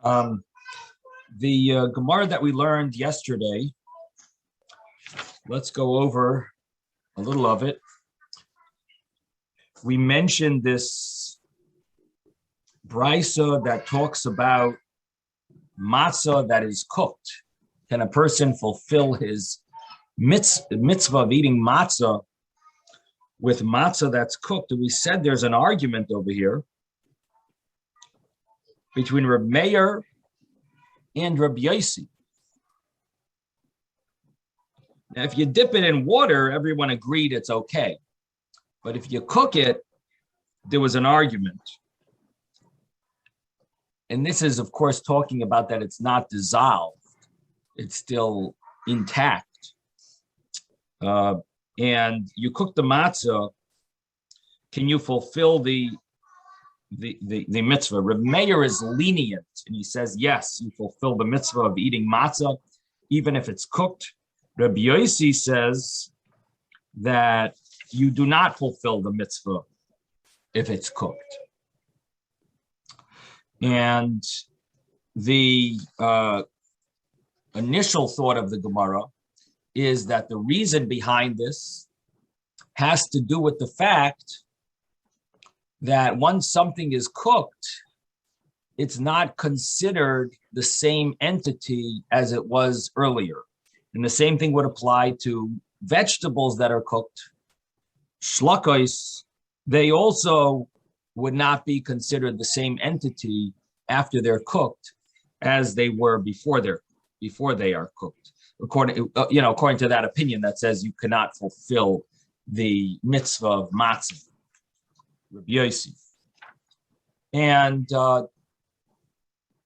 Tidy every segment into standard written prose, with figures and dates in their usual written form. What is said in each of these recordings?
Um, the Gemara that we learned yesterday, let's go over a little of it. We mentioned this brisa that talks about matzah that is cooked. Can a person fulfill his mitzvah of eating matzah with matzah that's cooked? And we said there's an argument over here between Reb Meir and Reb Yossi. Now, if you dip it in water, everyone agreed it's okay. But if you cook it, there was an argument. And this is, of course, talking about that it's not dissolved. It's still intact. And you cook the matzah, can you fulfill the mitzvah? Reb Meir is lenient, and he says, yes, you fulfill the mitzvah of eating matzah, even if it's cooked. Reb Yossi says that you do not fulfill the mitzvah if it's cooked. And the initial thought of the Gemara is that the reason behind this has to do with the fact that once something is cooked, it's not considered the same entity as it was earlier. And the same thing would apply to vegetables that are cooked. Shlakos, they also would not be considered the same entity after they're cooked as they were before they are cooked. According to that opinion that says you cannot fulfill the mitzvah of matzah, Rabbi Yossi. And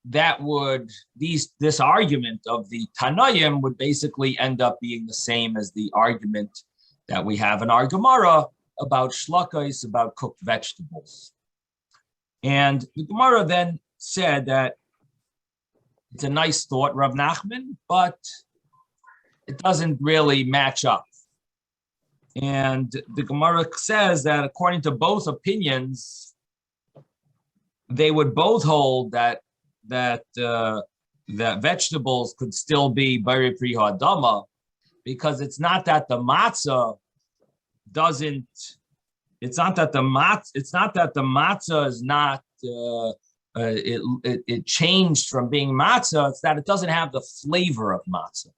this argument of the Tanoim would basically end up being the same as the argument that we have in our Gemara about shlakos, about cooked vegetables. And the Gemara then said that it's a nice thought, Rav Nachman, but it doesn't really match up. And the Gemara says that according to both opinions, they would both hold that vegetables could still be bari pri ha'adama, because it's not that the matzah is not it changed from being matzah. It's that it doesn't have the flavor of matzah.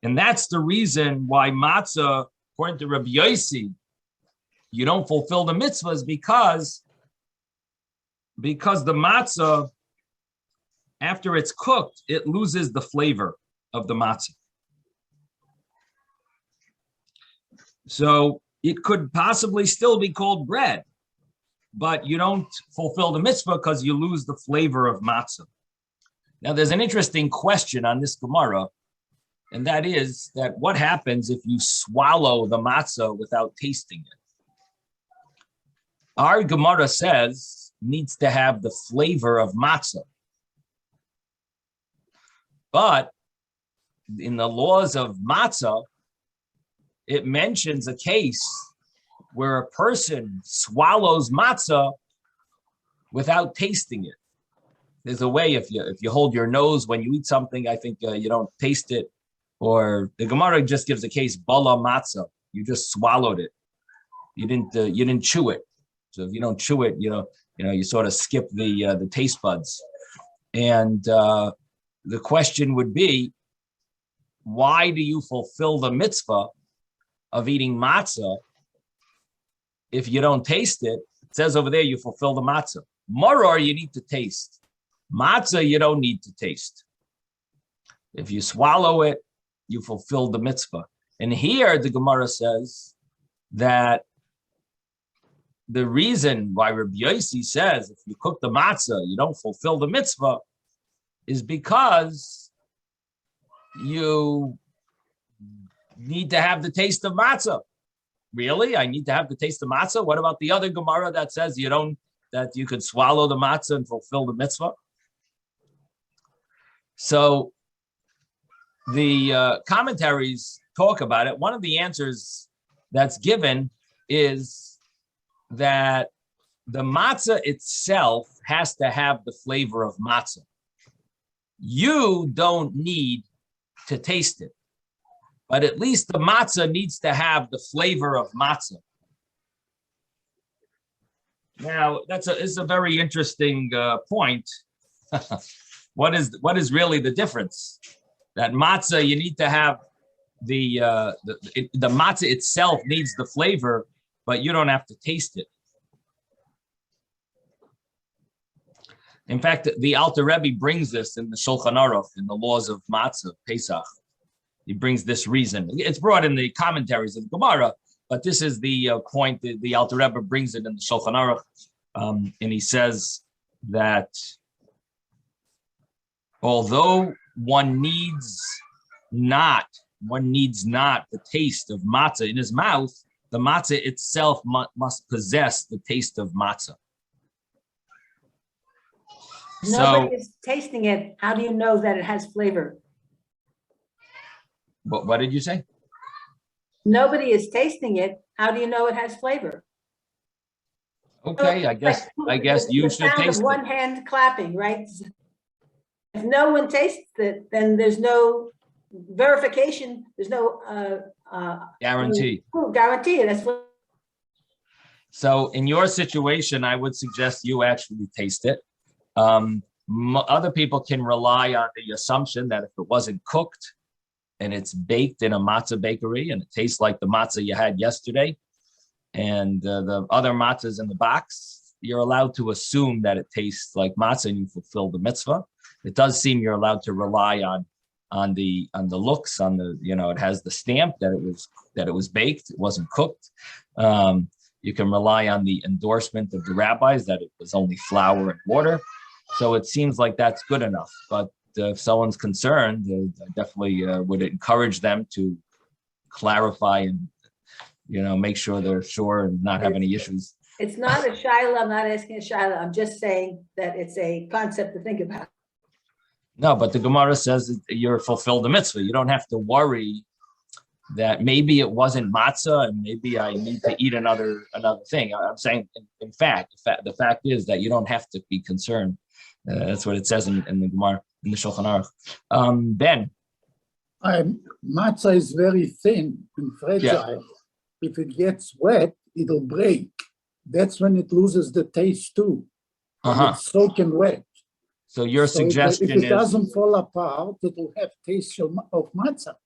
And that's the reason why matzah, according to Rabbi Yossi, you don't fulfill the mitzvahs because the matzah, after it's cooked, it loses the flavor of the matzah. So it could possibly still be called bread, but you don't fulfill the mitzvah because you lose the flavor of matzah. Now, there's an interesting question on this Gemara, and that is that what happens if you swallow the matzah without tasting it? Our Gemara says needs to have the flavor of matzah. But in the laws of matzah, it mentions a case where a person swallows matzah without tasting it. There's a way if you hold your nose when you eat something, I think you don't taste it. Or the Gemara just gives a case bala matzah. You just swallowed it. You didn't chew it. So if you don't chew it, you sort of skip the taste buds. And the question would be, why do you fulfill the mitzvah of eating matzah if you don't taste it? It says over there you fulfill the matzah. Maror, you need to taste. Matzah, you don't need to taste. If you swallow it, you fulfill the mitzvah. And here the Gemara says that the reason why Rabbi Yossi says if you cook the matzah, you don't fulfill the mitzvah is because you need to have the taste of matzah. Really? I need to have the taste of matzah? What about the other Gemara that says that you could swallow the matzah and fulfill the mitzvah? So the commentaries talk about it. One of the answers that's given is that the matzah itself has to have the flavor of matzah. You don't need to taste it, but at least the matzah needs to have the flavor of matzah. Now, is a very interesting point. What is really the difference? That matzah, you need to have the matzah itself needs the flavor, but you don't have to taste it. In fact, the Alter Rebbe brings this in the Shulchan Aruch, in the laws of matzah, Pesach. He brings this reason. It's brought in the commentaries of the Gemara, but this is the point that the Alter Rebbe brings it in the Shulchan Aruch, and he says that although one needs not the taste of matzah in his mouth, the matzah itself must possess the taste of matzah. Nobody is tasting it. How do you know that it has flavor? What did you say? Nobody is tasting it. How do you know it has flavor? Okay, So, I guess you should taste it. One hand clapping, right? If no one tastes it, then there's no verification. There's no guarantee. Guarantee. That's what. So in your situation, I would suggest you actually taste it. Other people can rely on the assumption that if it wasn't cooked and it's baked in a matzah bakery and it tastes like the matzah you had yesterday and the other matzahs in the box, you're allowed to assume that it tastes like matzah and you fulfill the mitzvah. It does seem you're allowed to rely on the looks, on the, it has the stamp that it was baked, it wasn't cooked. You can rely on the endorsement of the rabbis that it was only flour and water. So it seems like that's good enough. But if someone's concerned, I definitely would encourage them to clarify and, make sure they're sure and not have any issues. It's not a shaila. I'm not asking a shaila. I'm just saying that it's a concept to think about. No, but the Gemara says you're fulfilled the mitzvah. You don't have to worry that maybe it wasn't matzah and maybe I need to eat another thing. I'm saying, in fact, the fact is that you don't have to be concerned. That's what it says in the Gemara, in the Shulchan Aruch. Ben. Matzah is very thin and fragile. Yeah. If it gets wet, it'll break. That's when it loses the taste too. It's soaking wet. So your suggestion is, if it doesn't fall apart, it will have taste of matzah.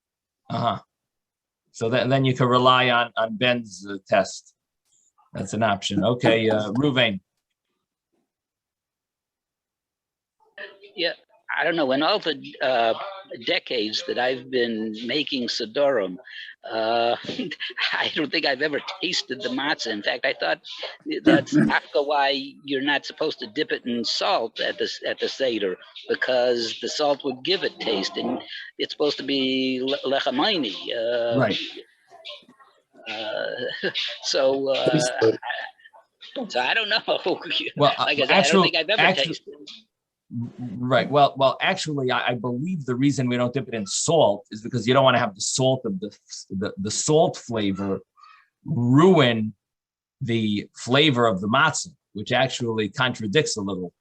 So then you can rely on Ben's test. That's an option. Okay, Ruvain. Yeah, I don't know. In all the decades that I've been making Sidorim, I don't think I've ever tasted the matzah. In fact, I thought that's why you're not supposed to dip it in salt at the Seder, because the salt would give it taste, and it's supposed to be lechamayni. Right. So I don't know. Well, like I said, I don't think I've ever tasted it. Right. Well, actually, I believe the reason we don't dip it in salt is because you don't want to have the salt of the salt flavor ruin the flavor of the matzah, which actually contradicts a little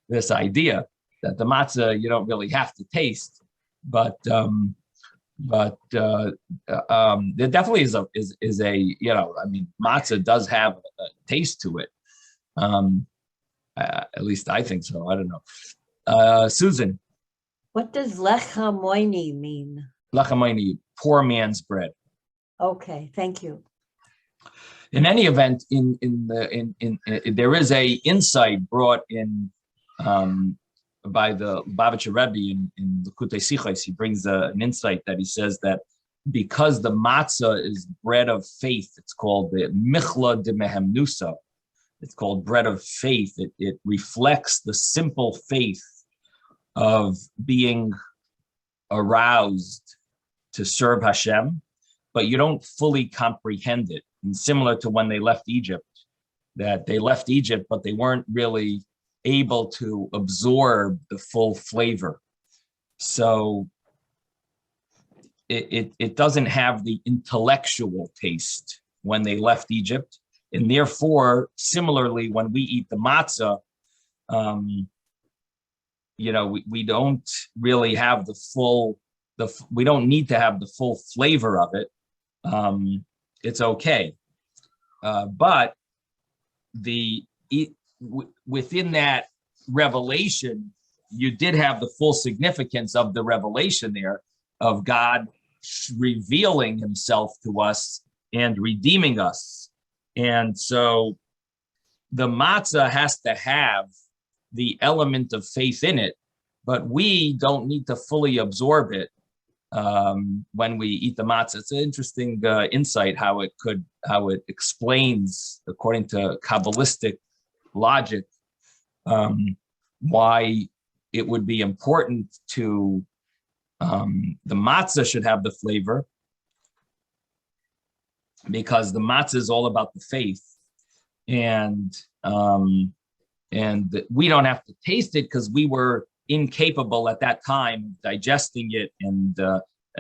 this idea that the matzah you don't really have to taste, but there definitely is a matzah does have a taste to it. At least I think so. I don't know. Susan. What does lechamoini mean? Lechamoini, poor man's bread. Okay, thank you. In any event, there is a insight brought in by the Lubavitcher Rebbe in the Kutei Sichos. He brings an insight that he says that because the matzah is bread of faith, it's called the michla de mehemnusa. It's called bread of faith. It reflects the simple faith of being aroused to serve Hashem, but you don't fully comprehend it. And similar to when they left Egypt, that they left Egypt, but they weren't really able to absorb the full flavor. So it doesn't have the intellectual taste when they left Egypt. And therefore, similarly, when we eat the matzah, we don't really have we don't need to have the full flavor of it. It's okay. But within that revelation, you did have the full significance of the revelation there of God revealing himself to us and redeeming us. And so the matzah has to have the element of faith in it, but we don't need to fully absorb it when we eat the matzah. It's an interesting insight how it explains, according to Kabbalistic logic, why it would be important to the matzah should have the flavor, because the matzah is all about the faith, and we don't have to taste it because we were incapable at that time of digesting it and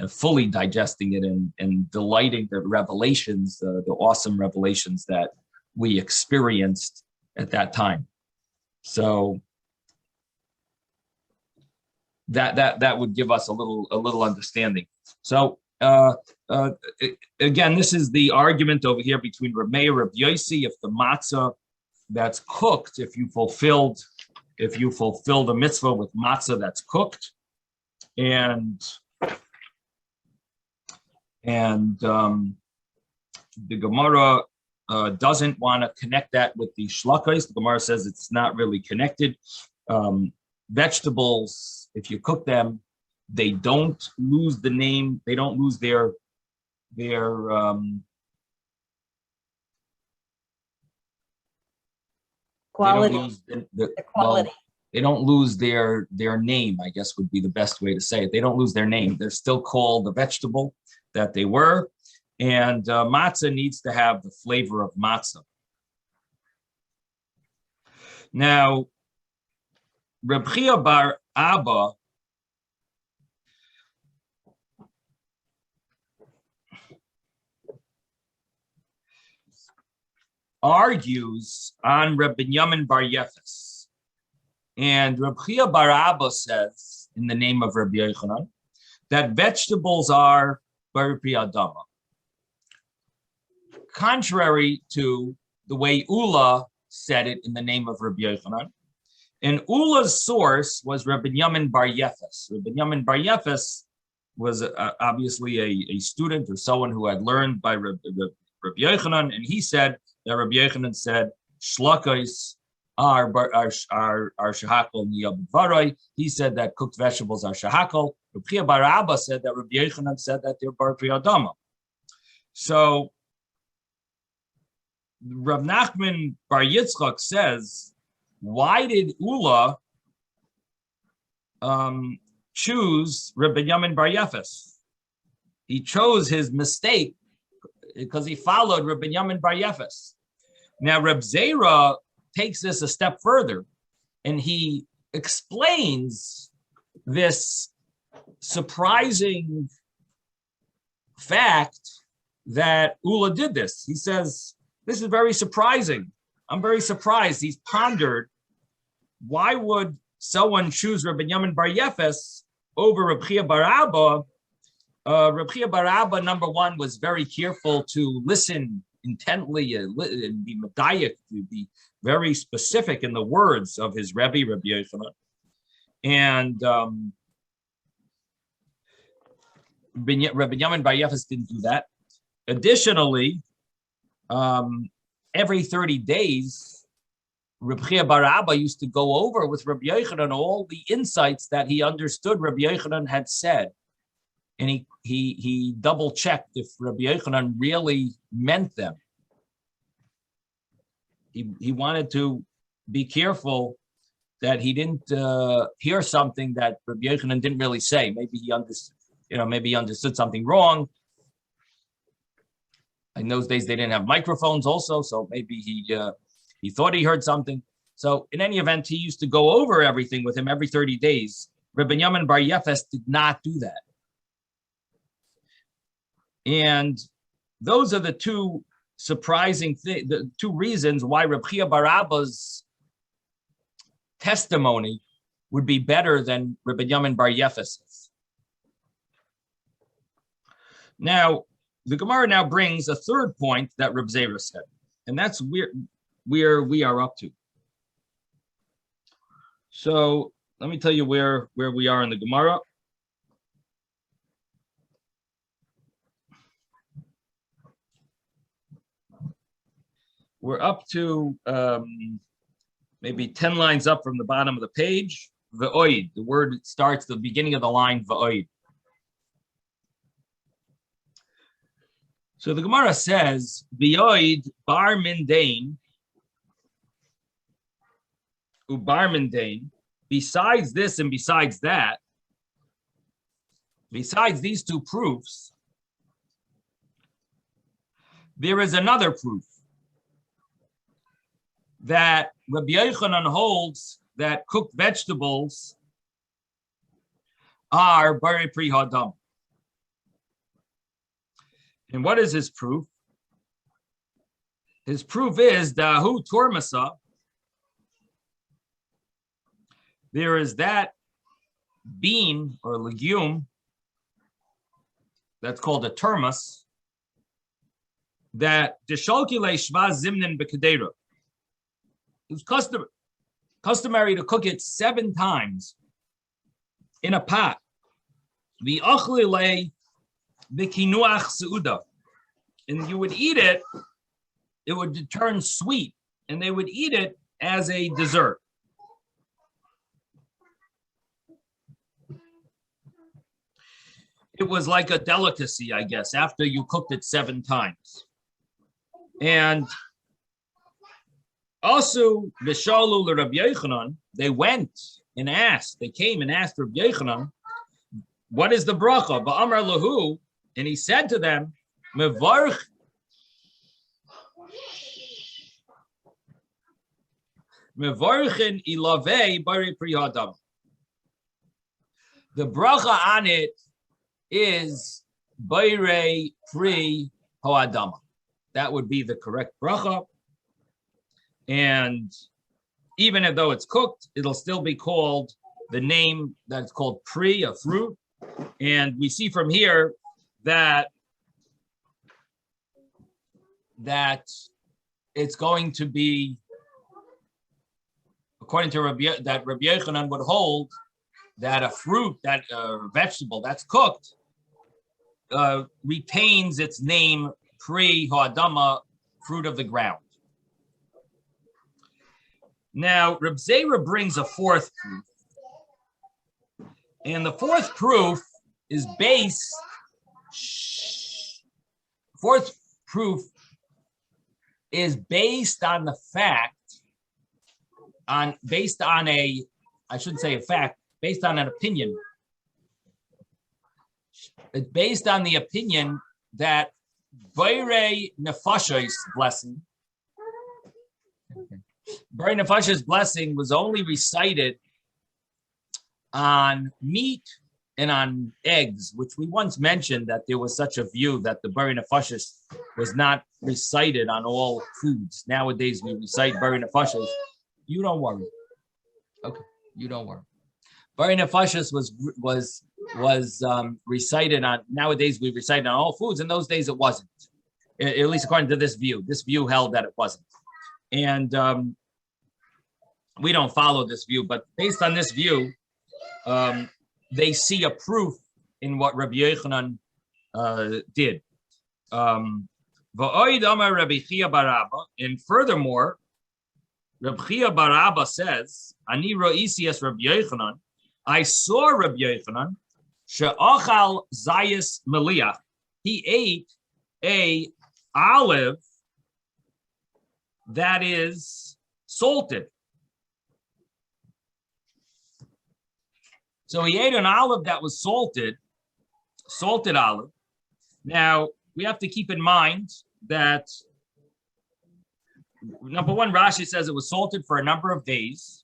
fully digesting it and delighting the revelations, the awesome revelations that we experienced at that time. So that would give us a little understanding. So again, this is the argument over here between Reb Meir and Reb Yossi. If the matzah that's cooked, if you fulfill the mitzvah with matzah that's cooked, and the Gemara doesn't want to connect that with the shlakos. The Gemara says it's not really connected. Vegetables, if you cook them, they don't lose the name. They don't lose their Quality. They don't lose their name, I guess would be the best way to say it. They don't lose their name. They're still called the vegetable that they were. And matzah needs to have the flavor of matzah. Now, Reb Chia bar Abba argues on Reb Binyamin bar Yefes. And Reb Chia bar Abba says, in the name of Rabbi Yochanan, that vegetables are bar pri adama. Contrary to the way Ula said it in the name of Rabbi Yochanan. And Ula's source was Rabbi Binyamin bar Yefes. Rabbi Binyamin bar Yefes was obviously a student or someone who had learned by Rabbi Yochanan, and he said that Rabbi Yochanan said, Shlakos are shahakol niyab varoi. He said that cooked vegetables are shahakol. Rabbi Chia bar Abba said that Rabbi Yochanan said that they're bar pri adama. So Rav Nachman bar Yitzchok says, why did Ula choose Rabbi Binyamin bar Yefes? He chose his mistake because he followed Rabbi Binyamin bar Yefes. Now Reb Zera takes this a step further, and he explains this surprising fact that Ula did this. He says, this is very surprising. I'm very surprised. He's pondered, why would someone choose Rabbi Binyamin bar Yefes over Reb Chia bar Abba? Reb Chia bar Abba, number one, was very careful to listen intently and be medayik, to be very specific in the words of his Rebbe, Rabbi Yochanan. And Rabbi Binyamin bar Yefes didn't do that. Additionally, every 30 days, Reb Chia bar Abba used to go over with Rabbi Yochanan all the insights that he understood Rabbi Yochanan had said. And he double checked if Rabbi Yochanan really meant them. He wanted to be careful that he didn't hear something that Rabbi Yochanan didn't really say. Maybe he understood something wrong. In those days, they didn't have microphones also, so maybe he thought he heard something. So in any event, he used to go over everything with him every 30 days. Rabbi Binyamin bar Yefes did not do that. And those are the two surprising things, the two reasons why Reb Chia bar Abba's testimony would be better than Rabbi Yamin Bar Yefes's. Now, the Gemara now brings a third point that Reb Zera said, and that's where we are up to. So let me tell you where we are in the Gemara. We're up to maybe 10 lines up from the bottom of the page. V'oid, the word starts the beginning of the line, v'oid. So the Gemara says, v'oid bar mindain, ubar mindain, besides this and besides that, besides these two proofs, there is another proof that Rabbi Yochanan holds that cooked vegetables are bari pri hadam. And what is his proof? His proof is dahu tormasa. There is that bean or legume that's called a termas that deshalkile shva zimnin b'kedera. It was customary to cook it 7 times in a pot. The achlile the kinuach seuda, and you would eat it. It would turn sweet, and they would eat it as a dessert. It was like a delicacy, I guess, after you cooked it 7 times. And also, Vishalu Rabbi Yochanan, they went and asked, they came and asked Rabbi Yochanan, what is the bracha? Ba'amar lahu, and he said to them, Mevarch Mevarchin ilavei bari pri hadam. The bracha on it is bari pri hadam. That would be the correct bracha. And even though it's cooked, it'll still be called the name that's called pri, a fruit. And we see from here that it's going to be, according to Rabbi Yochanan would hold that a fruit, that vegetable that's cooked, retains its name pri ha'adama, fruit of the ground. Now, Reb Zera brings a 4th proof. And the 4th proof is based on the fact, based on an opinion. It's based on the opinion that B'rei Nefashos blessing, B'rei Nefashos blessing was only recited on meat and on eggs, which we once mentioned that there was such a view that the B'rei Nefashos was not recited on all foods. Nowadays we recite B'rei Nefashos. You don't worry. Okay, you don't worry. B'rei Nefashos was recited on, nowadays we recite on all foods. In those days it wasn't, at least according to this view. This view held that it wasn't. And we don't follow this view, but based on this view, they see a proof in what Rabbi Yochanan did. And furthermore, Rabbi Chia bar Abba says, Ani ro'isi es Rabbi Yochanan, I saw Rabbi Yochanan, she'achal zayis meliach. He ate a olive that is salted. So he ate an olive that was salted olive. Now, we have to keep in mind that, number one, Rashi says it was salted for a number of days.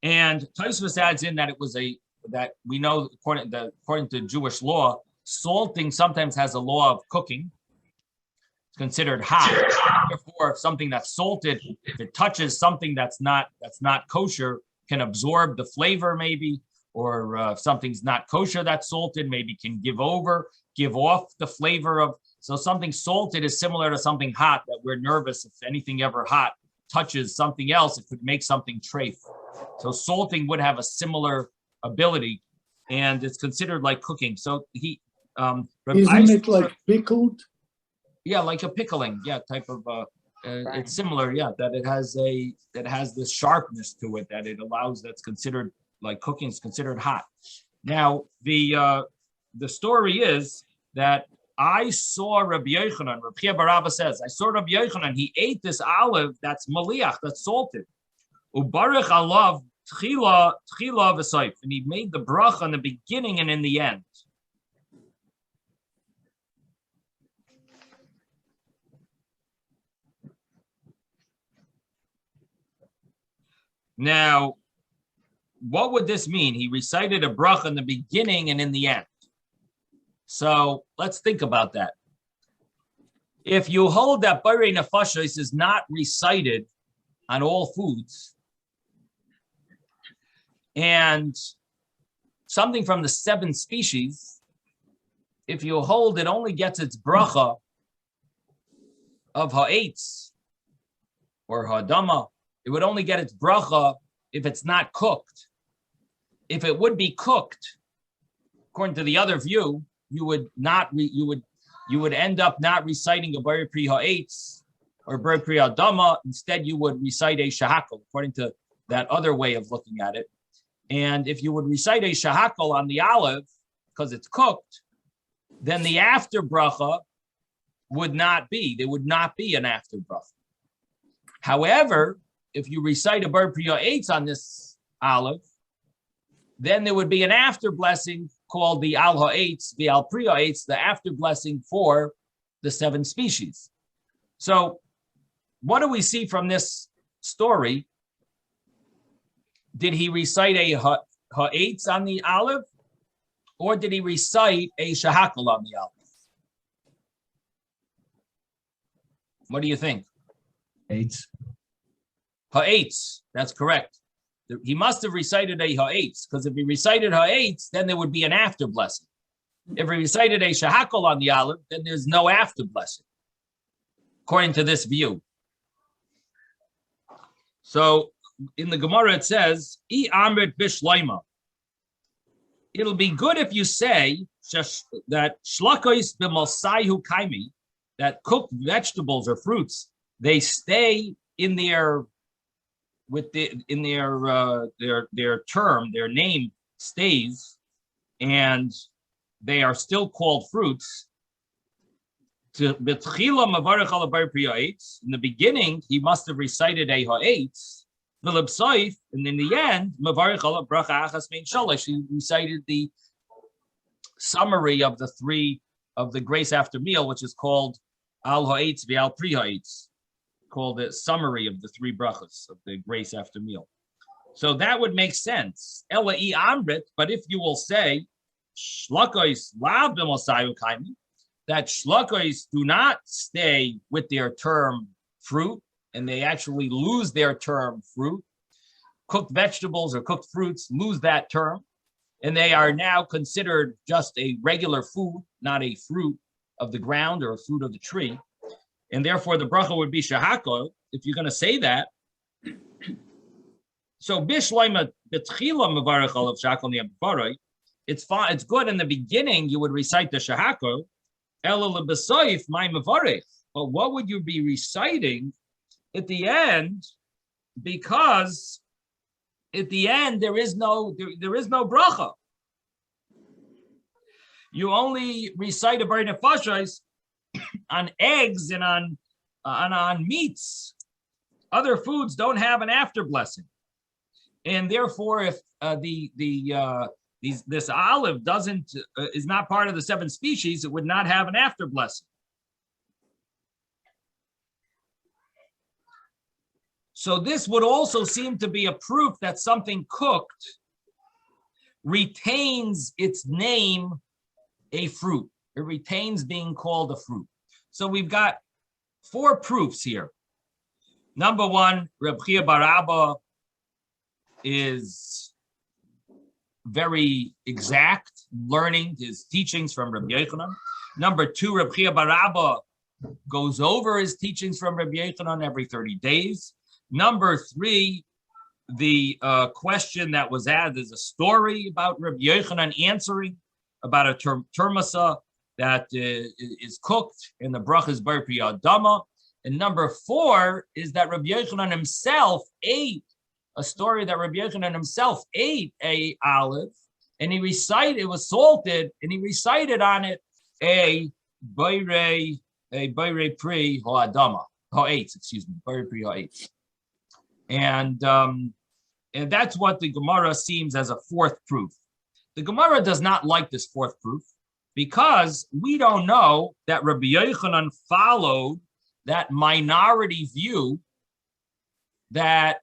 And Tosfos adds in that it was that we know, according to Jewish law, salting sometimes has a law of cooking. It's considered hot. Therefore, if something that's salted, if it touches something that's not kosher, can absorb the flavor maybe, or if something's not kosher that's salted, maybe can give off the flavor of. So something salted is similar to something hot that we're nervous if anything ever hot touches something else, it could make something treif. So salting would have a similar ability, and it's considered like cooking. So isn't it like pickled? Yeah, like a pickling, type of. It's similar, that it has this sharpness to it that it allows. That's considered like cooking is considered hot. Now the story is that I saw Rabbi Yochanan. Rabbi Barabba says I saw Rabbi Yochanan. He ate this olive that's maliach, that's salted. Ubarich alav tchila v'soif, and he made the bracha in the beginning and in the end. Now, what would this mean? He recited a bracha in the beginning and in the end. So let's think about that. If you hold that Borei Nefashos is not recited on all foods, and something from the 7 species, if you hold it only gets its bracha of ha'etz or ha'adama, it would only get its bracha if it's not cooked. If it would be cooked, according to the other view, you would end up not reciting a Borei Pri Ha'etz or Borei Pri Ha'adama. Instead, you would recite a shahakol, according to that other way of looking at it. And if you would recite a shahakol on the olive, because it's cooked, then the after bracha would not be. There would not be an after bracha. However, if you recite a Borei Pri Ha'etz on this olive, then there would be an after blessing called the Al Ha'etz, the Al Pri Ha'etz, the after blessing for the 7 species. So what do we see from this story? Did he recite a Ha'etz on the olive, or did he recite a Shahakal on the olive? What do you think? Ha'etz, that's correct. He must have recited a ha'etz, because if he recited ha'etz, then there would be an after blessing. If he recited a shahakol on the olive, then there's no after blessing, according to this view. So in the Gemara it says, "I amrit bishloima." It'll be good if you say that shlakos b'mosaihu kaimi, that cooked vegetables or fruits, they stay in their term, their name stays, and they are still called fruits. In the beginning, he must have recited a ha'etz, and in the end, he recited the summary of the grace after meal, which is called al ha'etz v'al pri ha'etz, called the summary of the 3 brachos of the grace after meal. So that would make sense. Ela I amrit, but if you will say shlakos lav b'mosayu kaimi, that shlakos do not stay with their term fruit, and they actually lose their term fruit. Cooked vegetables or cooked fruits lose that term, and they are now considered just a regular food, not a fruit of the ground or a fruit of the tree. And therefore, the bracha would be shahakol, if you're going to say that. So, bishloima betchila mevarech olav shakol ni'abaroi. It's fine. It's good in the beginning. You would recite the shahakol. Ela lebesoif my mevarech. But what would you be reciting at the end? Because at the end there is no bracha. You only recite a Borei Nefashos on eggs and on meats. Other foods don't have an after blessing, and therefore, if this olive is not part of the 7 species, it would not have an after blessing. So this would also seem to be a proof that something cooked retains its name, a fruit. It retains being called a fruit. So we've got 4 proofs here. Number 1, Reb Chia Barabba is very exact, learning his teachings from Rabbi Yochanan. Number two, Rabbi Chia bar Abba goes over his teachings from Rabbi Yochanan every 30 days. Number three, the question that was added is a story about Rabbi Yochanan answering about a termasa that is cooked in the Brochos Bar Pri Adama. And number four is that Rabbi Yochanan himself ate, a story that Rabbi Yochanan himself ate a olive, and he recited, it was salted, and he recited on it a Bayrei Pri Ha'adama, Ha'etz, excuse me, Bayrei Pri Ha'etz. And that's what the Gemara seems as a fourth proof. The Gemara does not like this fourth proof because we don't know that Rabbi Yochanan followed that minority view that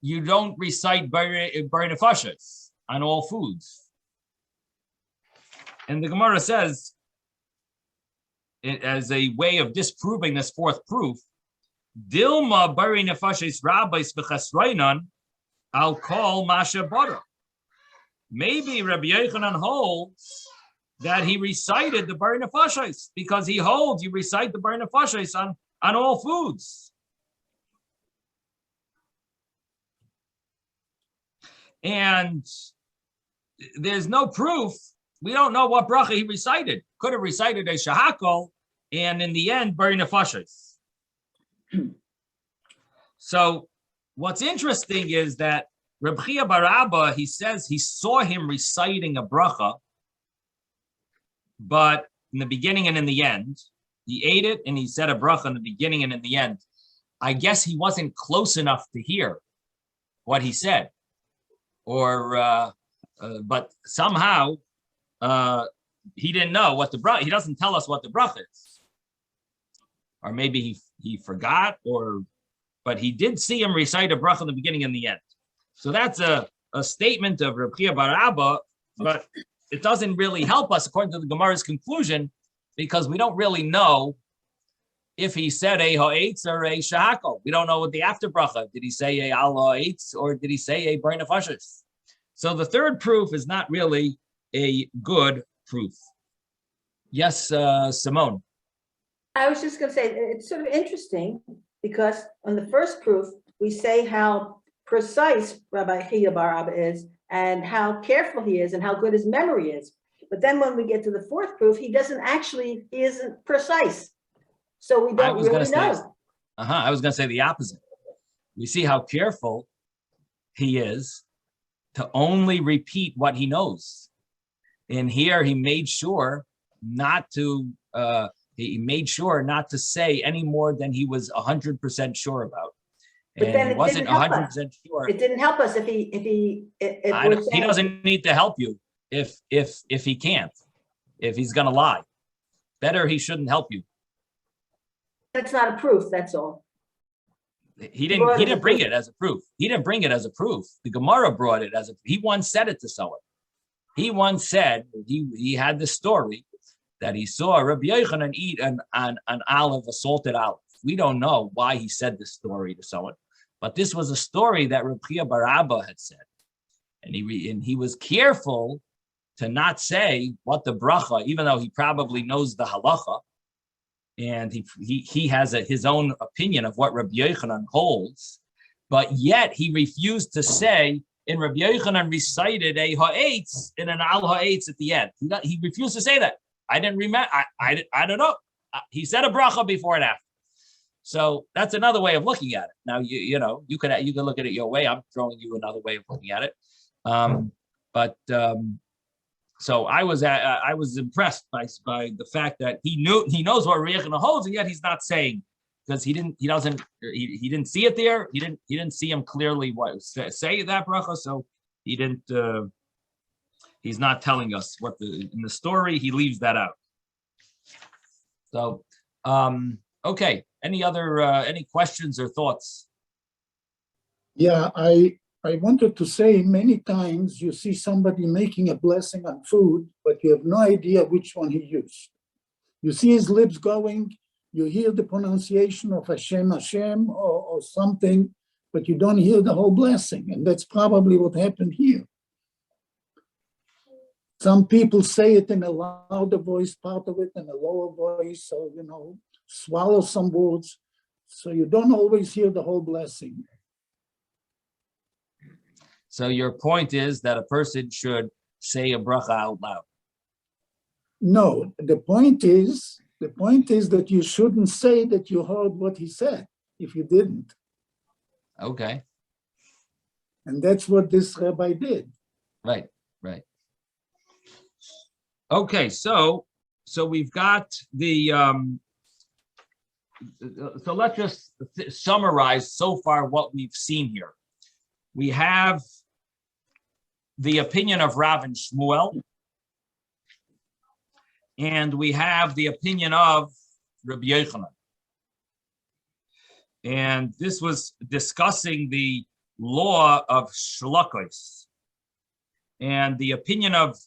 you don't recite Bayrei Nefashos on all foods. And the Gemara says, as a way of disproving this fourth proof, Dilma Bayrei Nefashos Rabbis B'chasreinan, I'll call Masha Bara. Maybe Rabbi Yochanan holds that he recited the Bayrei Nefashos because he holds you recite the Bayrei Nefashos on all foods. And there's no proof. We don't know what bracha he recited. Could have recited a shahakol, and in the end, Bayrei Nefashos. So what's interesting is that Reb Chia bar Abba, he says he saw him reciting a bracha, but in the beginning and in the end, he ate it and he said a bracha in the beginning and in the end. I guess he wasn't close enough to hear what he said. But somehow he didn't know what the bracha. He doesn't tell us what the bracha is, or maybe he forgot, but he did see him recite a bracha in the beginning and the end. So that's a statement of Reb Chia bar Abba, but it doesn't really help us according to the Gemara's conclusion because we don't really know if he said a ha'etz or a shahako. We don't know what the after bracha. Did he say a al ha'etz or did he say a Bayrei Nefashos? So the third proof is not really a good proof. Yes, Simone. I was just going to say, it's sort of interesting because on the first proof, we say how precise Rabbi Chia bar Abba is and how careful he is and how good his memory is. But then when we get to the fourth proof, he isn't precise. So we don't really know. I was going to say the opposite. We see how careful he is to only repeat what he knows. And here he made sure not to say any more than he was 100% sure about. But then he wasn't 100% sure. It didn't help us if he doesn't need to help you if he can't, if he's going to lie. Better he shouldn't help you. That's not a proof, that's all. He didn't bring it as a proof. He didn't bring it as a proof. The Gemara brought it as he once said it to someone. He once said he had this story that he saw Rabbi Yochanan eat an olive, a salted olive. We don't know why he said this story to someone, but this was a story that Rabbi Chia bar Abba had said, and he was careful to not say what the bracha, even though he probably knows the halacha. And he has his own opinion of what Rabbi Yochanan holds, but yet he refused to say, and Rabbi Yochanan recited a ha'etz and an al ha'etz at the end. He refused to say that. I didn't remember. I don't know. He said a bracha before and after. So that's another way of looking at it. Now you can look at it your way. I'm throwing you another way of looking at it. So I was impressed by the fact that he knows what Rabbi Yochanan holds, and yet he's not saying, because he didn't see it there. He didn't see him clearly say that bracha, so he didn't. He's not telling us what in the story. He leaves that out. So okay. Any questions or thoughts? Yeah, I wanted to say many times you see somebody making a blessing on food, but you have no idea which one he used. You see his lips going, you hear the pronunciation of Hashem, Hashem, or something, but you don't hear the whole blessing. And that's probably what happened here. Some people say it in a louder voice, part of it in a lower voice, so, swallow some words. So you don't always hear the whole blessing. So your point is that a person should say a bracha out loud. No, the point is that you shouldn't say that you heard what he said if you didn't. Okay. And that's what this rabbi did. Right. Okay, so we've got the so let's just summarize so far what we've seen here. We have the opinion of Rav and Shmuel, and we have the opinion of Rabbi Yochanan. And this was discussing the law of Shlokos. And the opinion of,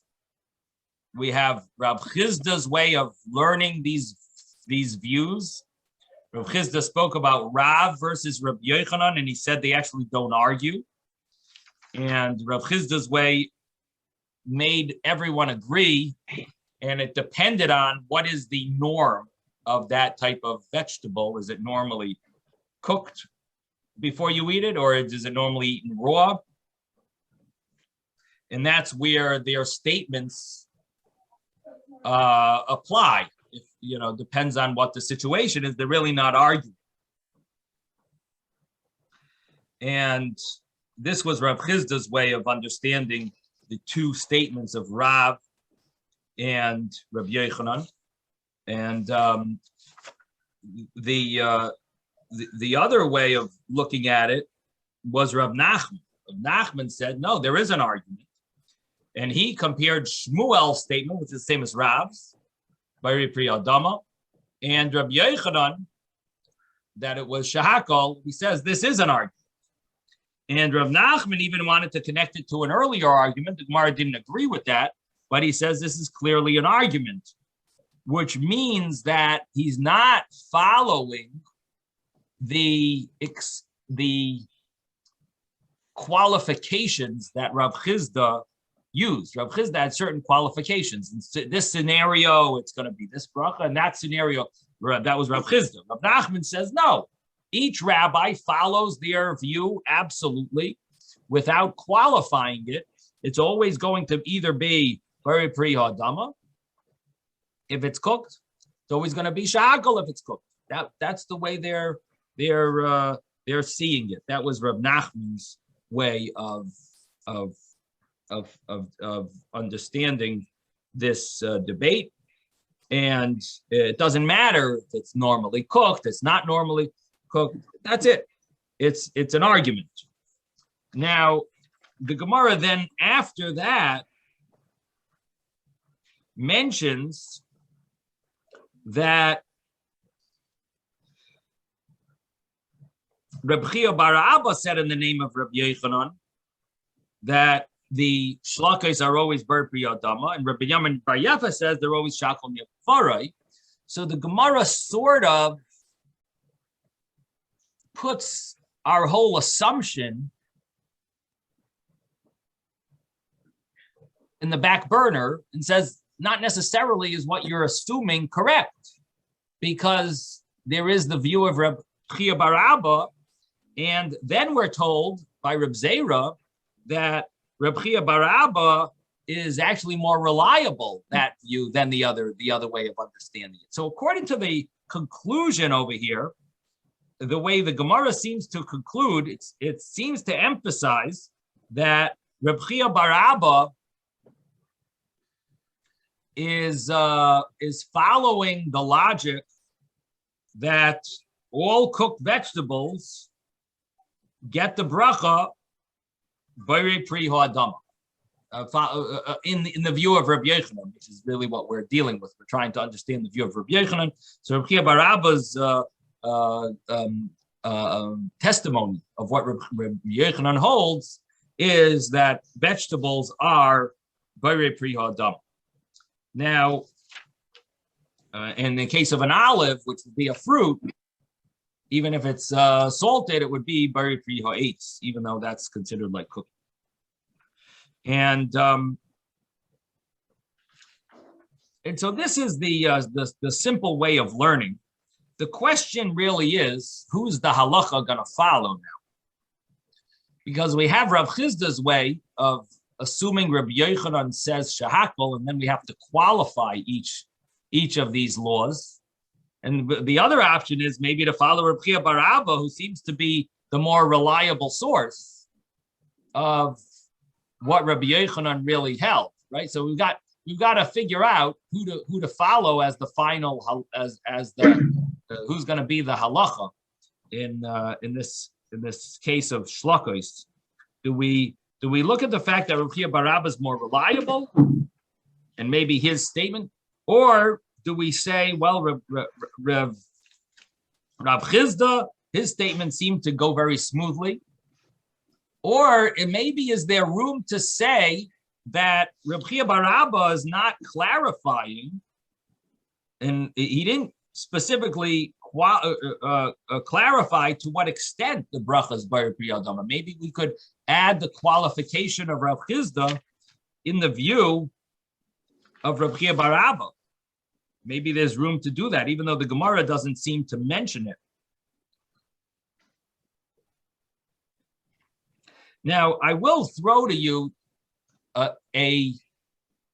we have Rav Chizda's way of learning these views. Rav Chizda spoke about Rav versus Rabbi Yochanan, and he said they actually don't argue. And Rav Chizda's way made everyone agree, and it depended on what is the norm of that type of vegetable. Is it normally cooked before you eat it, or is it normally eaten raw? And that's where their statements apply. If depends on what the situation is. They're really not arguing. And this was Rav Chizda's way of understanding the two statements of Rav and Rabbi Yochanan. And the other way of looking at it was Rav Nachman. Rav Nachman said, no, there is an argument. And he compared Shmuel's statement, which is the same as Rav's, by Pri Adama, and Rabbi Yochanan, that it was Shahakol. He says this is an argument. And Rav Nachman even wanted to connect it to an earlier argument. The Gemara didn't agree with that, but he says this is clearly an argument, which means that he's not following the qualifications that Rav Chizda used. Rav Chizda had certain qualifications. In this scenario, it's going to be this bracha. In that scenario, that was Rav Chizda. Rav Nachman says, no, each rabbi follows their view absolutely without qualifying it. It's always going to either be very pri hadama if it's cooked. It's always going to be shakal if it's cooked. That's the way they're seeing it. That was Rav Nachman's way of understanding this debate. And it doesn't matter if it's normally cooked, it's not normally cooked. That's it. It's an argument. Now, the Gemara then after that mentions that Reb Chia bar Abba said in the name of Rabbi Yochanan that the shlakos are always bar pri adama, and Rabbi Yamin bar Yefa says they're always shakol nefarai. So the Gemara sort of puts our whole assumption in the back burner and says not necessarily is what you're assuming correct, because there is the view of Reb Chia bar Abba, and then we're told by Reb Zera that Reb Chia bar Abba is actually more reliable, that view, than the other way of understanding it. So according to the conclusion over here, the way the Gemara seems to conclude, it seems to emphasize that Reb Chia bar Abba is following the logic that all cooked vegetables get the bracha b'rei pri ha'adama. In the view of Rabbi Yochanan, which is really what we're dealing with. We're trying to understand the view of Rabbi Yochanan. So Rabbi Chia bar Abba's testimony of what Rabbi Yochanan holds is that vegetables are b'rei pri ha'adama. Now, in the case of an olive, which would be a fruit, even if it's salted, it would be bari pri ha'etz, even though that's considered like cooking. And so this is the simple way of learning. The question really is, who's the halacha going to follow now? Because we have Rav Chizda's way of assuming Rabbi Yochanan says shahakol, and then we have to qualify each of these laws. And the other option is maybe to follow Rabbi Chia bar Abba, who seems to be the more reliable source of what Rabbi Yochanan really held, right? So we've got to figure out who to follow as the final as the who's going to be the halacha in this case of shlokos. Do we look at the fact that Rabbi Chia bar Abba is more reliable, and maybe his statement, or do we say, well, Rav Chizda, his statement seemed to go very smoothly, or it maybe is there room to say that Rabbi Chia bar Abba is not clarifying, and he didn't specifically clarify to what extent the bracha is bari pri adama. Maybe we could add the qualification of Rav Chizda in the view of Rabbi Chia bar Abba. Maybe there's room to do that, even though the Gemara doesn't seem to mention it. Now, I will throw to you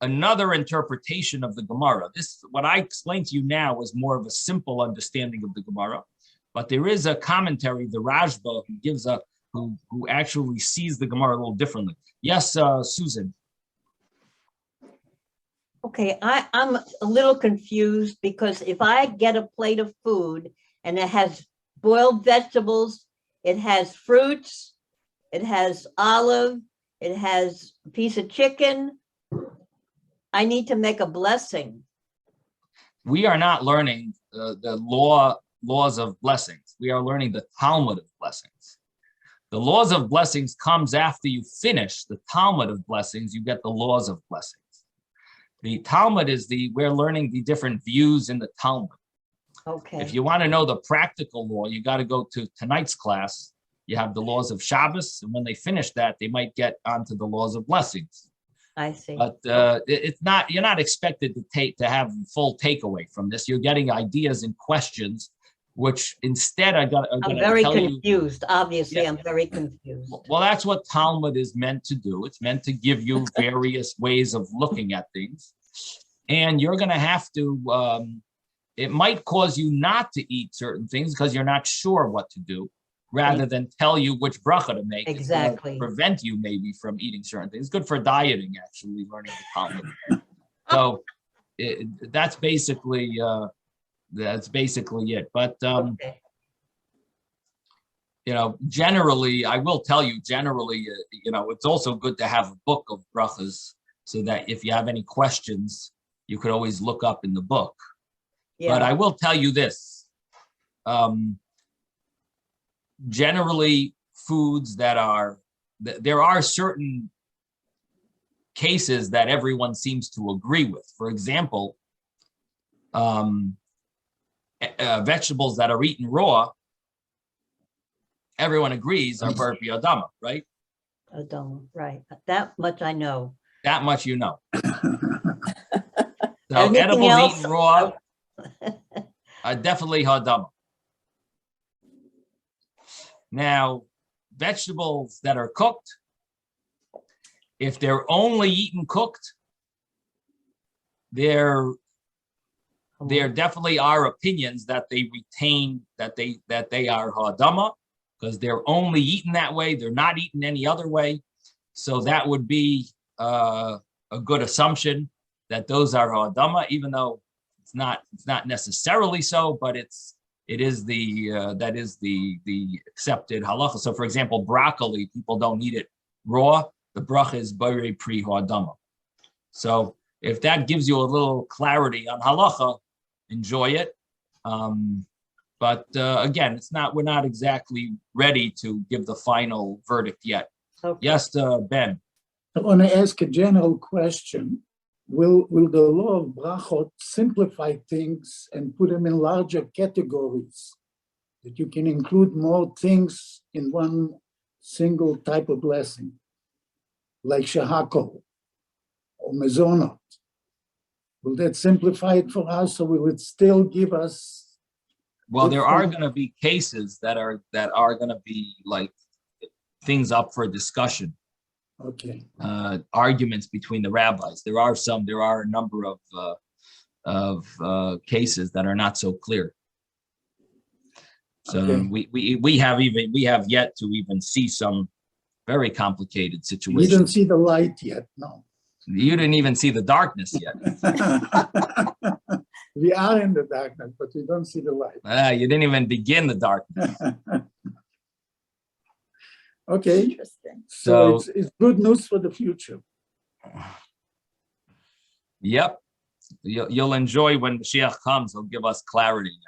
another interpretation of the Gemara. This, what I explained to you now, was more of a simple understanding of the Gemara, but there is a commentary, the Rashba, who gives who actually sees the Gemara a little differently. Yes, Susan. Okay, I'm a little confused because if I get a plate of food and it has boiled vegetables, it has fruits, it has olive, it has a piece of chicken, I need to make a blessing. We are not learning the laws of blessings. We are learning the Talmud of blessings. The laws of blessings comes after you finish the Talmud of blessings, you get the laws of blessings. The Talmud is we're learning the different views in the Talmud. Okay. If you want to know the practical law, you got to go to tonight's class. You have the laws of Shabbos, and when they finish that, they might get onto the laws of blessings. I see. But it's not. You're not expected to have full takeaway from this. You're getting ideas and questions, which instead I'm very tell confused. Obviously, Yeah. I'm very confused. Well, that's what Talmud is meant to do. It's meant to give you various ways of looking at things. And you're going to have to, it might cause you not to eat certain things because you're not sure what to do, rather than tell you which bracha to make. Exactly. It's gonna prevent you maybe from eating certain things. It's good for dieting, actually, learning the Talmud. So that's basically it. But, Okay. Generally, I will tell you, it's also good to have a book of brachas so that if you have any questions, you could always look up in the book. Yeah. But I will tell you this. Generally, foods there are certain cases that everyone seems to agree with. For example, vegetables that are eaten raw, everyone agrees are bari pri adama, right? Adama, right. That much I know. That much you know. So Anything edibles else? eaten raw are definitely hadama. Now, vegetables that are cooked, if they're only eaten cooked, there definitely are opinions that they retain that they are hadama because they're only eaten that way. They're not eaten any other way. So that would be a good assumption that those are hadama, even though it's not necessarily so, but it is that is the accepted halacha. So, for example, broccoli, people don't eat it raw. The bracha is bari pri hadama. So, if that gives you a little clarity on halacha, enjoy it. But again, we're not exactly ready to give the final verdict yet. Okay. Yes, Ben. I want to ask a general question. Will the law of brachot simplify things and put them in larger categories? that you can include more things in one single type of blessing, like shahakol or mezonot. Will that simplify it for us, or will it still give us? Well, there are going to be cases that are going to be like things up for discussion. Okay. Arguments between the rabbis. There are a number of cases that are not so clear. So Okay. we have yet to even see some very complicated situations. We didn't see the light yet, no. You didn't even see the darkness yet. We are in the darkness, but we don't see the light. You didn't even begin the darkness. Okay, Interesting. so it's good news for the future. Yep. You'll enjoy when Mashiach comes. He'll give us clarity now.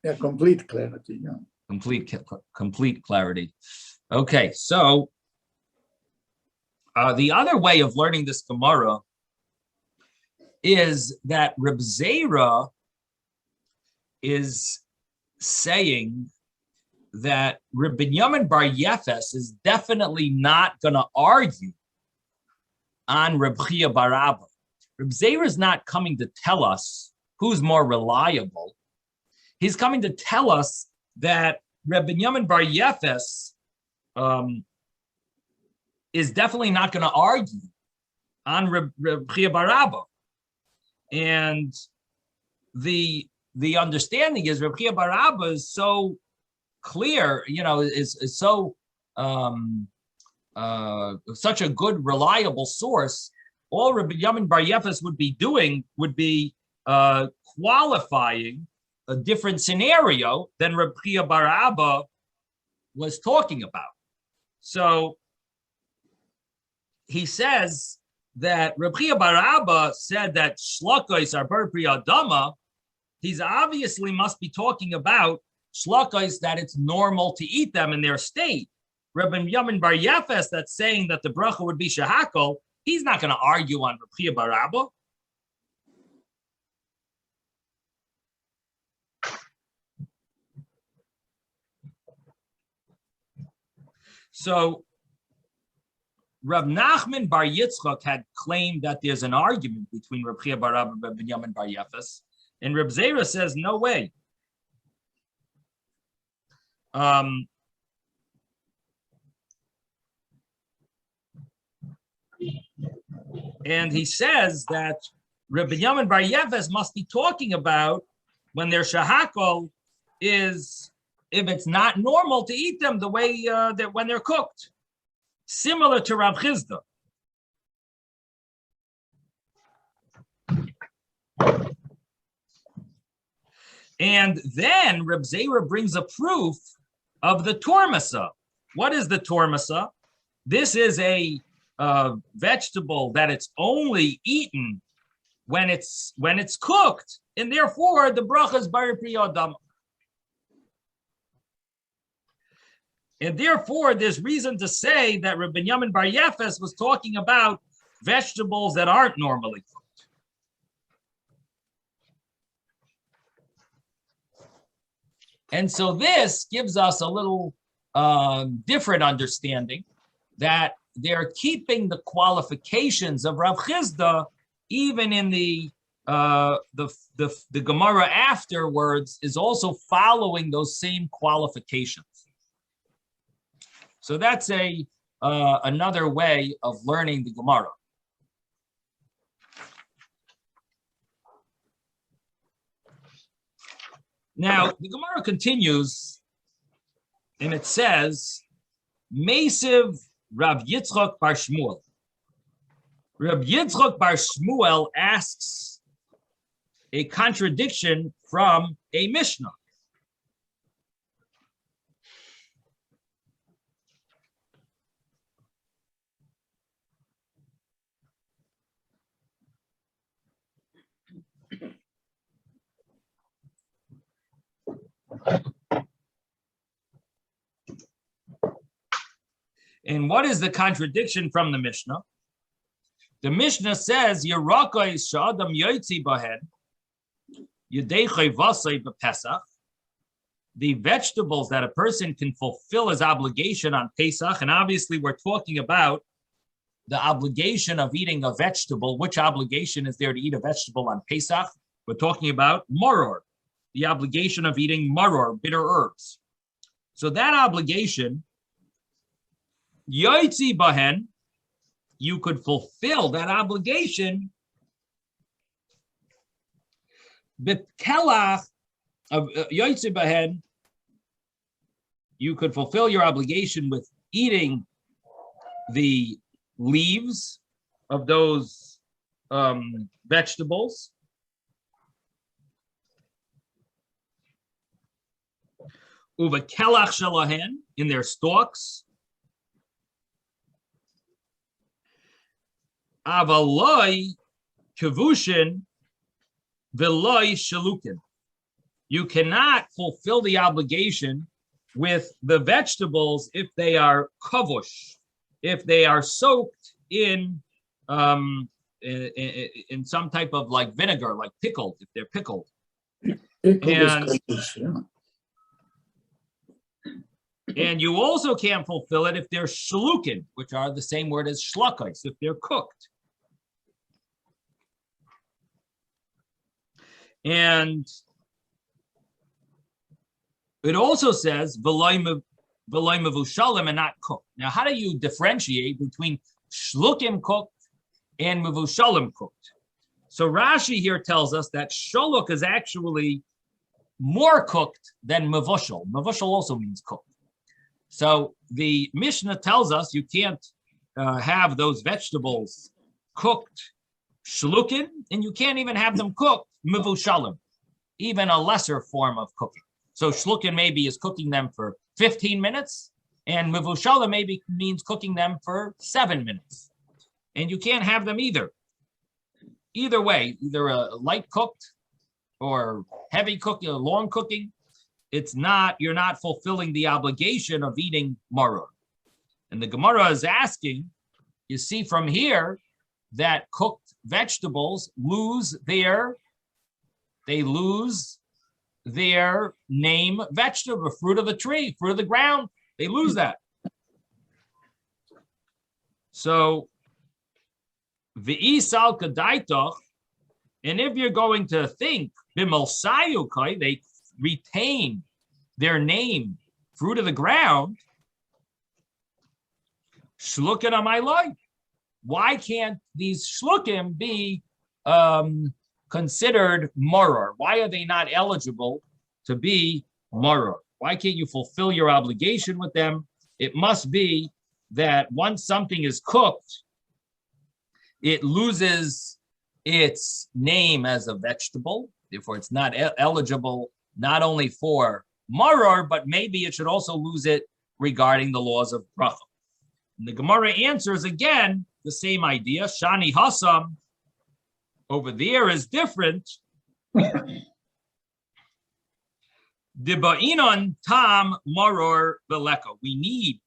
Yeah, complete clarity. Yeah. Complete clarity. Okay, so the other way of learning this Gemara is that Reb Zera is saying that Reb Binyamin Bar Yefes is definitely not going to argue on Reb Chia bar Abba. Reb Zera is not coming to tell us who's more reliable. He's coming to tell us that Reb Binyamin Bar Yefes is definitely not going to argue on Reb Chia bar Abba. And the understanding is Reb Chia bar Abba is so clear, is so such a good, reliable source. All Reb Binyamin Bar Yefes would be doing would be qualifying a different scenario than Reb Chia bar Abba was talking about. So he says that Reb Chia bar Abba said that shlakos are bar pri adama. He's obviously must be talking about shlakos that it's normal to eat them in their state. Reb Binyamin Bar Yefes that's saying that the bracha would be shahakol. He's not going to argue on Reb Chia bar Abba. So Reb Nachman Bar Yitzchok had claimed that there's an argument between Reb Chia bar Abba and Reb Binyamin Bar Yefes, and Reb Zera says no way. And he says that Reb Binyamin Bar Yefes must be talking about when their shahakol is if it's not normal to eat them the way that when they're cooked, similar to Rav Chizda. And then Reb Zera brings a proof of the tormasa. What is the tormasa? This is a vegetable that it's only eaten when it's cooked, and therefore the bracha is bar pri adam. And therefore, there's reason to say that Reb Binyamin Bar Yefes was talking about vegetables that aren't normally cooked. And so this gives us a little different understanding that they're keeping the qualifications of Rav Chizda even in the Gemara afterwards is also following those same qualifications. So that's another way of learning the Gemara. Now, the Gemara continues, and it says, Mesiv Rav Yitzchok bar Shmuel. Rav Yitzchok bar Shmuel asks a contradiction from a Mishnah. And what is the contradiction from the Mishnah? The Mishnah says, Yeraka is shadam yotzi bahed, yedei chayvasei bepesach, the vegetables that a person can fulfill his obligation on Pesach, and obviously we're talking about the obligation of eating a vegetable. Which obligation is there to eat a vegetable on Pesach? We're talking about maror, the obligation of eating maror, bitter herbs. So that obligation, yoitzi bahen, you could fulfill that obligation b'kelach of yoitzi bahen. You could fulfill your obligation with eating the leaves of those vegetables. Uva kelach shalahen, in their stalks. Avaloi kavushin veloi shalukin. You cannot fulfill the obligation with the vegetables if they are kavush, if they are soaked in some type of like vinegar, like pickled, if they're pickled. And you also can't fulfill it if they're shlukin, which are the same word as shlakais, if they're cooked. And it also says v'loy mevushalim and not cooked. Now, how do you differentiate between shlukim cooked and mevushalim cooked? So Rashi here tells us that sholuk is actually more cooked than mevushal. Mevushal also means cooked. So the Mishnah tells us you can't have those vegetables cooked shlukin, and you can't even have them cooked mevushalim, even a lesser form of cooking. So shlukin maybe is cooking them for 15 minutes, and mevushalim maybe means cooking them for 7 minutes. And you can't have them either. Either way, either a light cooked or heavy cooking, long cooking, you're not fulfilling the obligation of eating maror. And the Gemara is asking, you see from here that cooked vegetables lose their name vegetable, fruit of the tree, fruit of the ground. They lose that. So v'isal kadaitoch, and if you're going to think b'malsayukai, they retain their name, fruit of the ground. Shlukin amayloi. Why can't these shlukim be considered maror? Why are they not eligible to be maror? Why can't you fulfill your obligation with them? It must be that once something is cooked, it loses its name as a vegetable. Therefore, it's not eligible not only for maror, but maybe it should also lose it regarding the laws of bracha. And the Gemara answers again the same idea. Shani Hassam over there is different. Dibainon tam maror veleka. We need,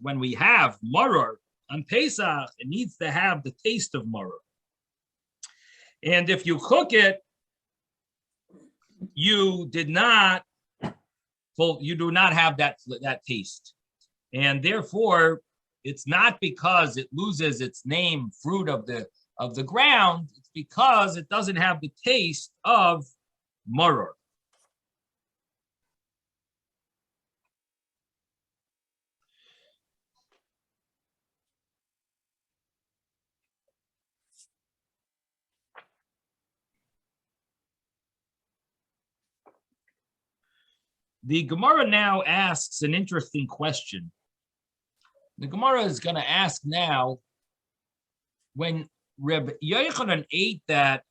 when we have maror on Pesach, it needs to have the taste of maror. And if you cook it, you do not have that taste. And therefore, it's not because it loses its name, fruit of the ground. It's because it doesn't have the taste of maror. The Gemara now asks an interesting question. The Gemara is going to ask now, when Reb Yochanan ate that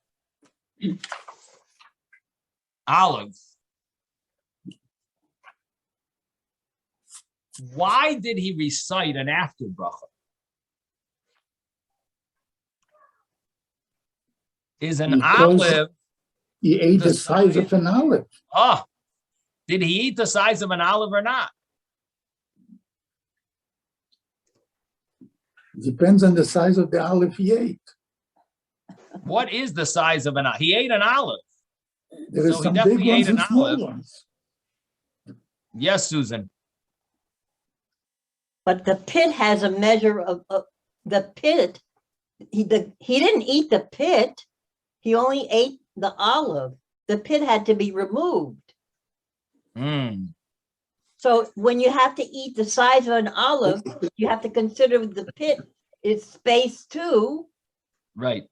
olive, why did he recite an after bracha? Is an olive... He ate the size of an olive. Oh, did he eat the size of an olive or not? Depends on the size of the olive he ate. What is the size of an olive? He ate an olive. There is So some he definitely big ones ate an and small olive. ones. Yes, Susan. But the pit has a measure of the pit. He didn't eat the pit. He only ate the olive. The pit had to be removed. Mm, So when you have to eat the size of an olive, you have to consider the pit is space too. right.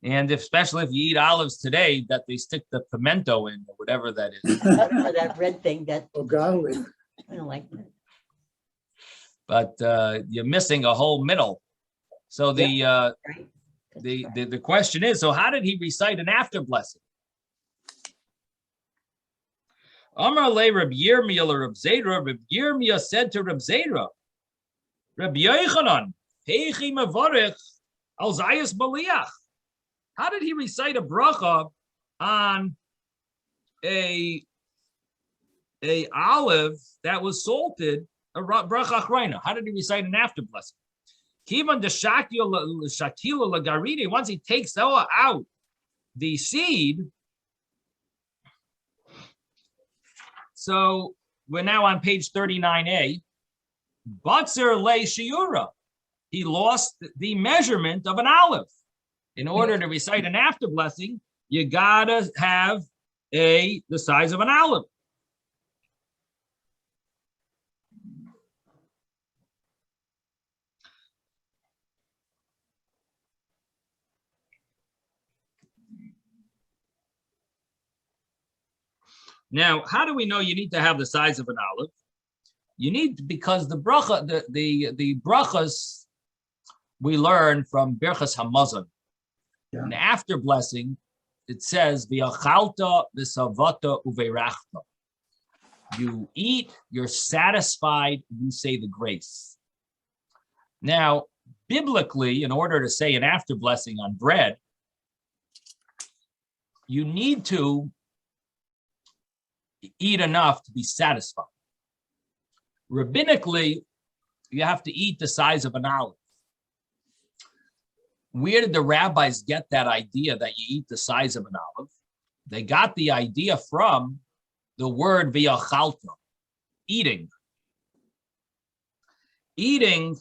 And especially if you eat olives today, that they stick the pimento in or whatever that is. Or that red thing that Or garlic. I don't like that. But you're missing a whole middle. So Right. the question is, so how did he recite an after blessing? Amar le Reb Yirmiyah or Reb Zera. Reb Yirmiyah said to Reb Zera, Reb Yochanan, heichi mevarich al zayis baliach. How did he recite a bracha on a olive that was salted? A bracha achrayna. How did he recite an after blessing? Kivan de shakila lagaride. Once he takes out the seed. So we're now on page 39a. Batzer le shiura. He lost the measurement of an olive. In order to recite an after blessing, you gotta have the size of an olive. Now, how do we know you need to have the size of an olive? You need, because the bracha, the brachas we learn from Berchas Hamazon. Yeah. And after blessing, it says v'achalta v'savata uveirachta. You eat, you're satisfied, you say the grace. Now, biblically, in order to say an after blessing on bread, you need to eat enough to be satisfied. Rabbinically, you have to eat the size of an olive. Where did the rabbis get that idea that you eat the size of an olive? They got the idea from the word v'yachalta, eating. Eating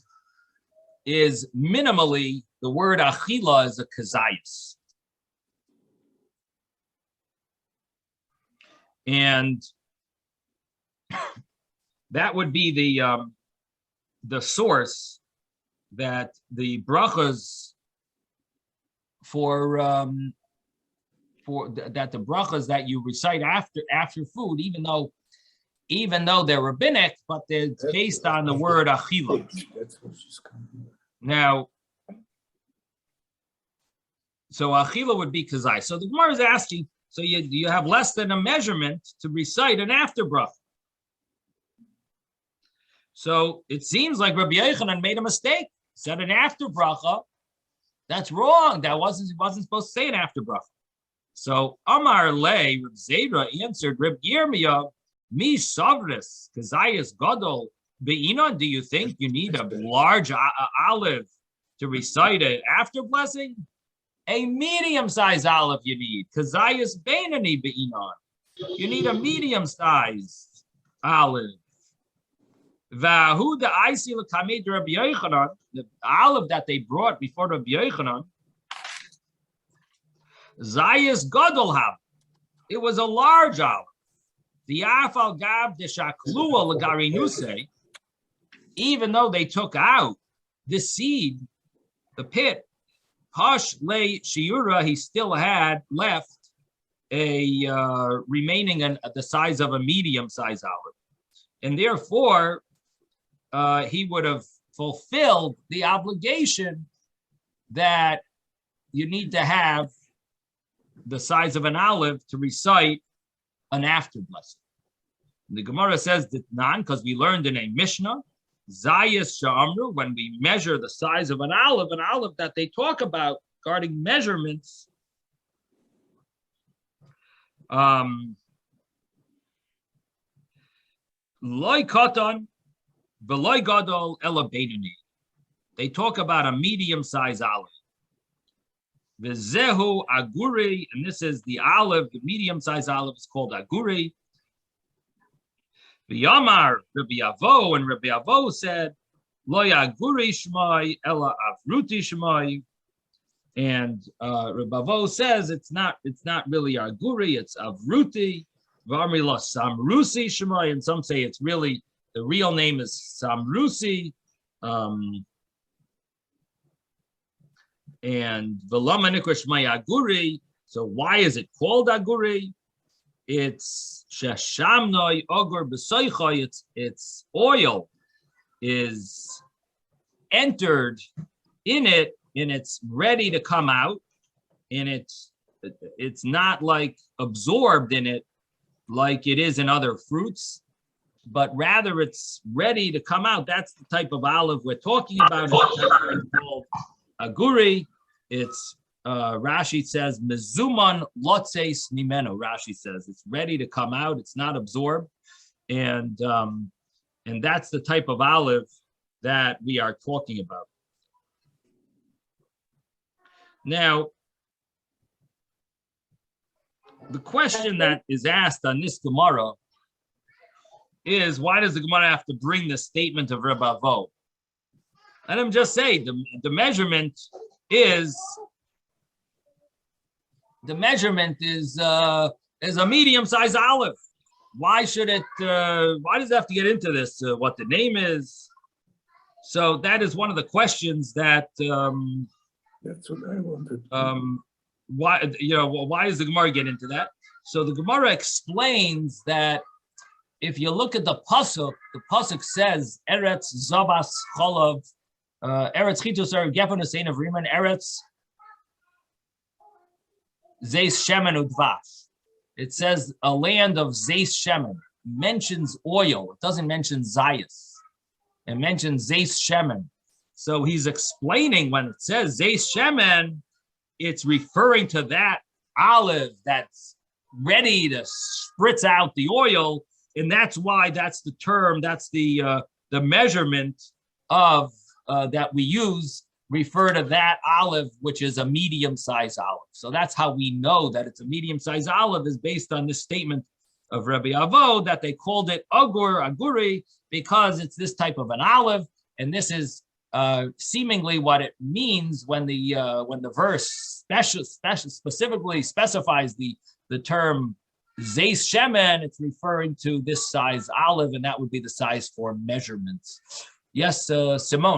is minimally, the word achila is a kazayas. And that would be the source that the brachas for that the brachas that you recite after food, even though they're rabbinic, but they're based on the word achila. That's what she's coming. Now, so achila would be kazai. So the Gemara is asking, so you have less than a measurement to recite an after bracha. So it seems like Rabbi Yochanan made a mistake. Said an after bracha. That's wrong. That wasn't supposed to say an after bracha. So Amar Le, Reb Zera answered, Reb Yirmiyah, mi savris, kazayas gadol be'inon. Do you think you need a large olive to recite an after blessing? A medium-sized olive you need. Kazayas beinani be'inon. You need a medium-sized olive. Vahu the Isi l'kamed Rabbi Yochanan, the olive that they brought before Rabbi Yochanan, Zayas Gadol Hav. It was a large olive. The Afal Gab de Shaklua l'garinuse, even though they took out the seed, the pit, Hush le Shiura, he still had left a remaining the size of a medium-sized olive. And therefore, he would have fulfilled the obligation that you need to have the size of an olive to recite an after blessing. The Gemara says that non, because we learned in a Mishnah, Zayas Sha'amru, when we measure the size of an olive that they talk about regarding measurements, Loi Katan, V'loi Gadol Ela Beinani. They talk about a medium-sized olive. V'zehu Aguri, and this is the olive, the medium-sized olive is called Aguri. V'yamar Rabbi Avo, and Rabbi Avo said, Lo yaguri shmai ela avruti shmai. And Rabbi Avo says it's not really Aguri, it's Avruti. V'amri lo Samrusi shmai, and some say it's really the real name is Samrusi. And V'lama nikra shmai Aguri. So why is it called Aguri? It's Sheshamnoi Ogur B'soichoi. Its oil is entered in it, and it's ready to come out, and it's not like absorbed in it like it is in other fruits, but rather it's ready to come out. That's the type of olive we're talking about. It's called Aguri. It's Rashi says mezuman lotzeis mimeno. Rashi says it's ready to come out. It's not absorbed, and that's the type of olive that we are talking about. Now, the question that is asked on this Gemara is, why does the Gemara have to bring the statement of Rabbi Avo? And I'm just saying, the measurement is a medium-sized olive. Why should it? Why does it have to get into this? What the name is? So that is one of the questions that. That's what I wanted. Why does the Gemara get into that? So the Gemara explains that if you look at the pasuk says Eretz Zabas Cholav, Eretz Chitos Erev Gefen Hussein of Riman, Eretz Zeis Shemen Udvash. It says a land of Zeis Shemen. It mentions oil. It doesn't mention Zayas. It mentions Zeis Shemen. So he's explaining when it says Zeis Shemen, it's referring to that olive that's ready to spritz out the oil, and that's why that's the term, that's the measurement of that we use, refer to that olive, which is a medium-sized olive. So that's how we know that it's a medium-sized olive, is based on this statement of Rabbi Avo that they called it aguri, because it's this type of an olive, and this is seemingly what it means when the verse specifically specifies the term Zeis Shemen. It's referring to this size olive, and that would be the size for measurements. Yes, Simone.